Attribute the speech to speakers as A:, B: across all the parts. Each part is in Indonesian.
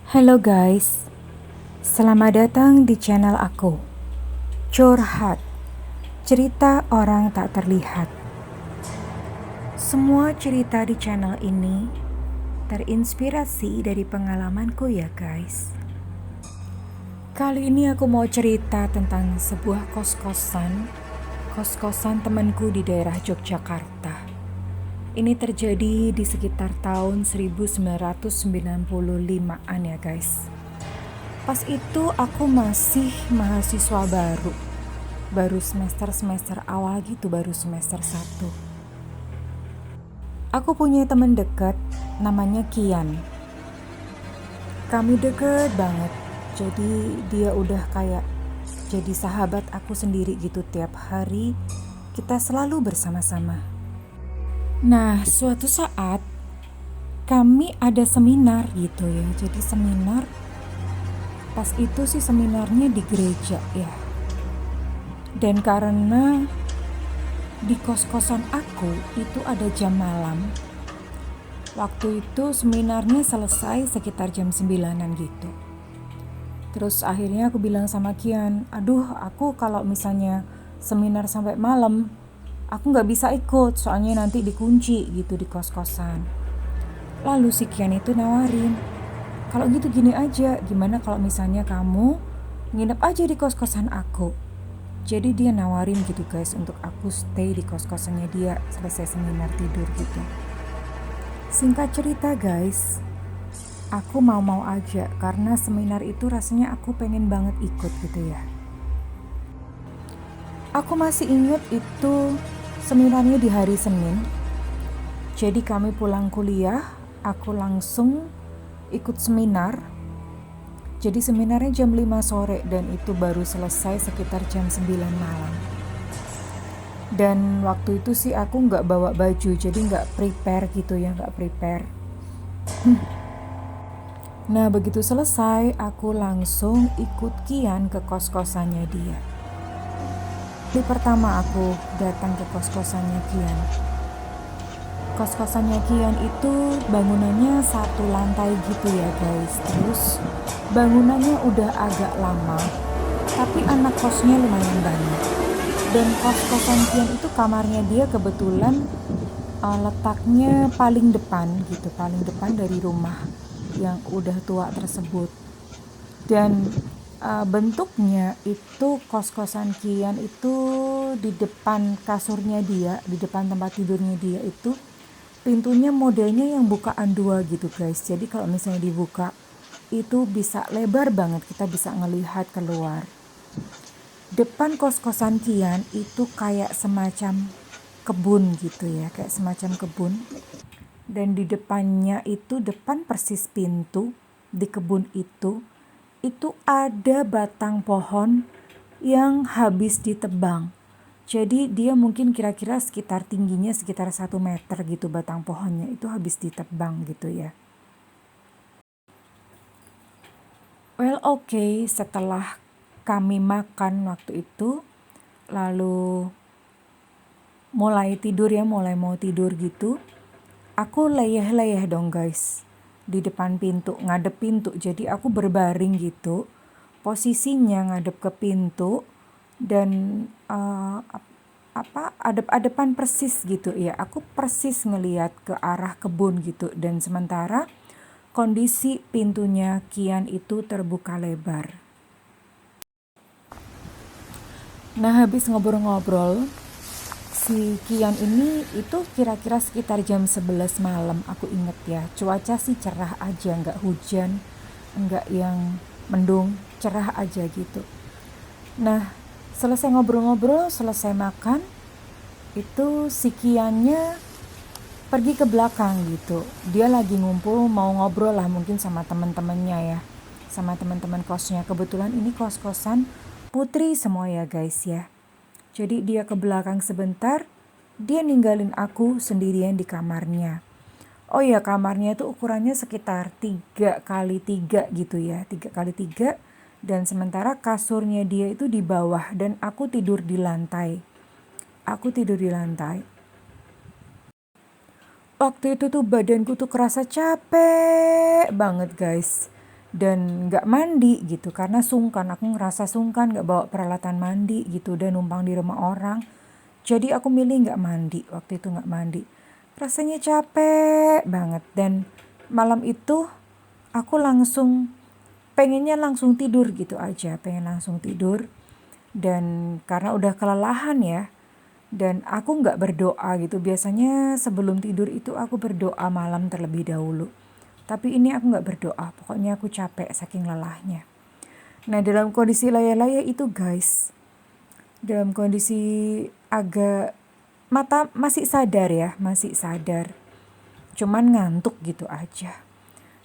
A: Halo guys, selamat datang di channel aku. Curhat, cerita orang tak terlihat. Semua cerita di channel ini terinspirasi dari pengalamanku ya guys. Kali ini aku mau cerita tentang sebuah kos-kosan temanku di daerah Yogyakarta. Ini terjadi di sekitar tahun 1995an ya guys. Pas itu aku masih mahasiswa baru semester awal gitu, baru semester 1. Aku punya teman dekat namanya Kian. Kami deket banget, jadi dia udah kayak jadi sahabat aku sendiri gitu. Tiap hari kita selalu bersama-sama. Nah, suatu saat kami ada seminar gitu ya. Jadi seminar, pas itu sih seminarnya di gereja ya. Dan karena di kos-kosan aku itu ada jam malam. Waktu itu seminarnya selesai sekitar jam 9-an gitu. Terus akhirnya aku bilang sama Kian, aduh aku kalau misalnya seminar sampai malam, aku gak bisa ikut soalnya nanti dikunci gitu di kos-kosan. Lalu si Kian itu nawarin, kalau gitu gini aja, gimana kalau misalnya kamu nginep aja di kos-kosan aku. Jadi dia nawarin gitu guys untuk aku stay di kos-kosannya dia selesai seminar tidur gitu. Singkat cerita guys, aku mau-mau aja karena seminar itu rasanya aku pengen banget ikut gitu ya. Aku masih ingat itu seminarnya di hari Senin. Jadi kami pulang kuliah, aku langsung ikut seminar. Jadi seminarnya jam 5 sore dan itu baru selesai sekitar jam 9 malam. Dan waktu itu sih aku gak bawa baju, jadi gak prepare gitu ya, gak prepare. Nah begitu selesai, aku langsung ikut Kian ke kos-kosannya dia. Di pertama aku datang ke kos-kosannya Kian. Kos-kosannya Kian itu bangunannya satu lantai gitu ya guys. Terus bangunannya udah agak lama, tapi anak kosnya lumayan banyak. Dan kos-kosan Kian itu kamarnya dia kebetulan letaknya paling depan gitu, paling depan dari rumah yang udah tua tersebut. Dan bentuknya itu kos-kosan Kian itu di depan kasurnya dia, di depan tempat tidurnya dia itu pintunya modelnya yang bukaan dua gitu guys. Jadi kalau misalnya dibuka itu bisa lebar banget, kita bisa ngelihat keluar. Depan kos-kosan Kian itu kayak semacam kebun gitu ya, kayak semacam kebun. Dan di depannya itu, depan persis pintu di kebun itu ada batang pohon yang habis ditebang. Jadi dia mungkin kira-kira sekitar tingginya sekitar 1 meter gitu, batang pohonnya itu habis ditebang gitu ya. Well oke, setelah kami makan waktu itu, lalu mulai mau tidur gitu, aku leyeh-leyeh dong guys di depan pintu, ngadep pintu. Jadi aku berbaring gitu, posisinya ngadep ke pintu dan adep-adepan persis gitu ya. Aku persis ngelihat ke arah kebun gitu, dan sementara kondisi pintunya Kian itu terbuka lebar. Nah habis ngobrol-ngobrol, si Kian ini itu kira-kira sekitar jam 11 malam, aku inget ya. Cuaca sih cerah aja, nggak hujan, nggak yang mendung, cerah aja gitu. Nah selesai ngobrol-ngobrol, selesai makan, itu si Kiannya pergi ke belakang gitu. Dia lagi ngumpul mau ngobrol lah mungkin sama teman-temannya ya, sama teman-teman kosnya. Kebetulan ini kos-kosan putri semua ya guys ya. Jadi dia ke belakang sebentar, dia ninggalin aku sendirian di kamarnya. Oh ya, kamarnya itu ukurannya sekitar 3x3 gitu ya, 3x3. Dan sementara kasurnya dia itu di bawah dan aku tidur di lantai. Waktu itu tuh badanku tuh kerasa capek banget guys. dan gak mandi gitu karena sungkan. Aku ngerasa sungkan gak bawa peralatan mandi gitu dan numpang di rumah orang. Jadi aku milih gak mandi, waktu itu gak mandi. Rasanya capek banget dan malam itu aku pengennya langsung tidur gitu aja, pengen langsung tidur. Dan karena udah kelelahan ya, dan aku gak berdoa gitu. Biasanya sebelum tidur itu aku berdoa malam terlebih dahulu. Tapi ini aku gak berdoa, pokoknya aku capek saking lelahnya. Nah dalam kondisi layar-layar itu guys, dalam kondisi agak mata masih sadar ya, masih sadar. Cuman ngantuk gitu aja.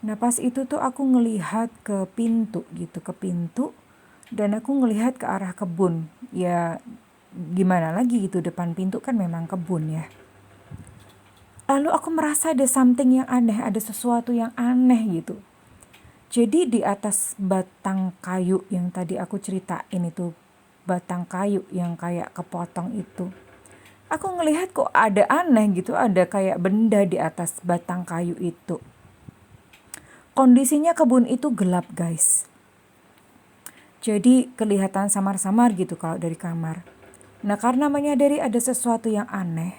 A: Nah pas itu tuh aku ngelihat ke pintu gitu, ke pintu. Dan aku ngelihat ke arah kebun. Ya gimana lagi gitu, depan pintu kan memang kebun ya. Lalu aku merasa ada something yang aneh, ada sesuatu yang aneh gitu. Jadi di atas batang kayu yang tadi aku ceritain itu, batang kayu yang kayak kepotong itu. Aku ngelihat kok ada aneh gitu, ada kayak benda di atas batang kayu itu. Kondisinya kebun itu gelap guys. Jadi kelihatan samar-samar gitu kalau dari kamar. Nah karena menyadari ada sesuatu yang aneh,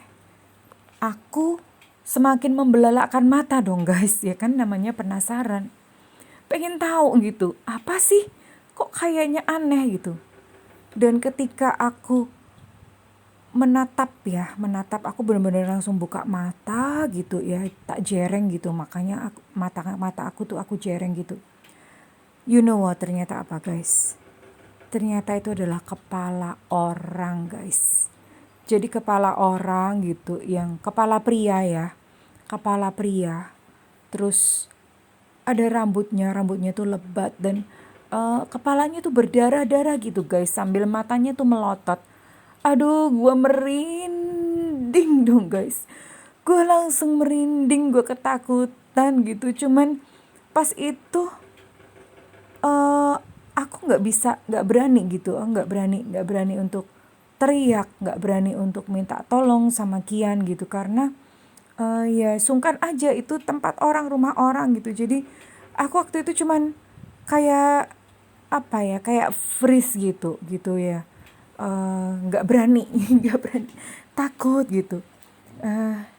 A: aku semakin membelalakkan mata dong guys, ya kan namanya penasaran. Pengen tahu gitu, apa sih kok kayaknya aneh gitu. Dan ketika aku menatap aku benar-benar langsung buka mata gitu ya, tak jereng gitu, makanya mata aku tuh aku jereng gitu. You know what, ternyata apa guys? Ternyata itu adalah kepala orang guys. Jadi kepala orang gitu, yang kepala pria ya, kepala pria. Terus ada rambutnya tuh lebat dan kepalanya tuh berdarah-darah gitu guys, sambil matanya tuh melotot. Aduh, gue merinding dong guys. Gue langsung merinding, gue ketakutan gitu. Cuman pas itu aku nggak berani gitu, nggak berani untuk teriak, nggak berani untuk minta tolong sama Kian gitu karena ya sungkan aja, itu tempat orang, rumah orang gitu. Jadi aku waktu itu cuman kayak apa ya, kayak freeze gitu ya, nggak berani nggak berani, takut gitu.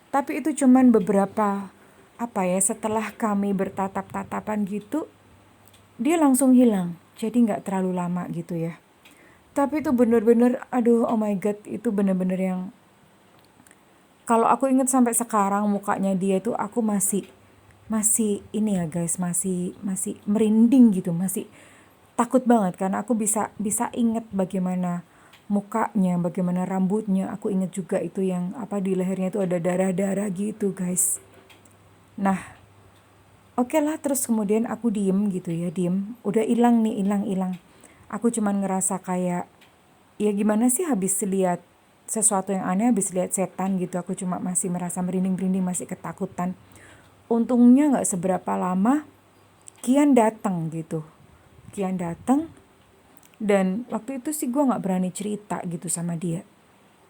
A: Tapi itu cuman beberapa apa ya, setelah kami bertatap-tatapan gitu dia langsung hilang, jadi nggak terlalu lama gitu ya. Tapi itu bener-bener, aduh, oh my god, itu bener-bener yang kalau aku inget sampai sekarang mukanya dia itu aku masih ini ya guys, masih merinding gitu, masih takut banget karena aku bisa inget bagaimana mukanya, bagaimana rambutnya. Aku inget juga itu yang apa di lehernya itu ada darah-darah gitu guys. Nah, oke lah, terus kemudian aku diem gitu ya, udah hilang nih, hilang. Aku cuman ngerasa kayak ya gimana sih, habis lihat sesuatu yang aneh, habis lihat setan gitu, aku cuma masih merasa merinding, masih ketakutan. Untungnya gak seberapa lama Kian datang gitu. Kian datang dan waktu itu sih gue gak berani cerita gitu sama dia.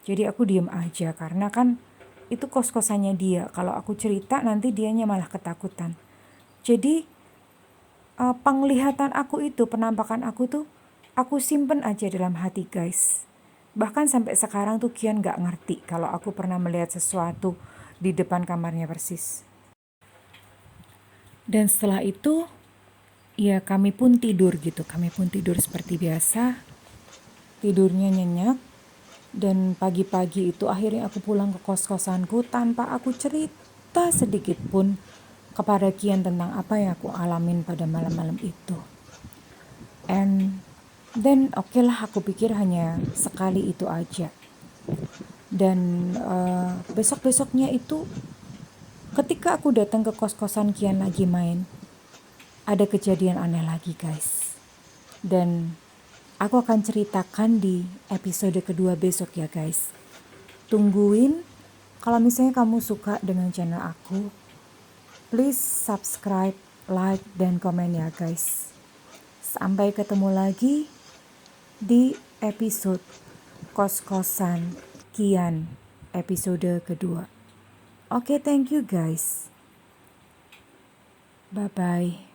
A: Jadi aku diem aja karena kan itu kos-kosannya dia. Kalau aku cerita nanti dianya malah ketakutan. Jadi penglihatan aku itu, penampakan aku tuh aku simpen aja dalam hati guys. Bahkan sampai sekarang tuh Kian gak ngerti kalau aku pernah melihat sesuatu di depan kamarnya persis. Dan setelah itu ya kami pun tidur gitu. Kami pun tidur seperti biasa. Tidurnya nyenyak. Dan pagi-pagi itu akhirnya aku pulang ke kos-kosanku tanpa aku cerita sedikit pun kepada Kian tentang apa yang aku alamin pada malam-malam itu. And then oke lah, aku pikir hanya sekali itu aja. Dan besok-besoknya itu ketika aku datang ke kos-kosan Kian lagi main, ada kejadian aneh lagi guys. Dan aku akan ceritakan di episode kedua besok ya guys. Tungguin. Kalau misalnya kamu suka dengan channel aku, please subscribe, like, dan komen ya guys. Sampai ketemu lagi di episode kos-kosan Kian episode kedua. Oke, thank you guys. Bye-bye.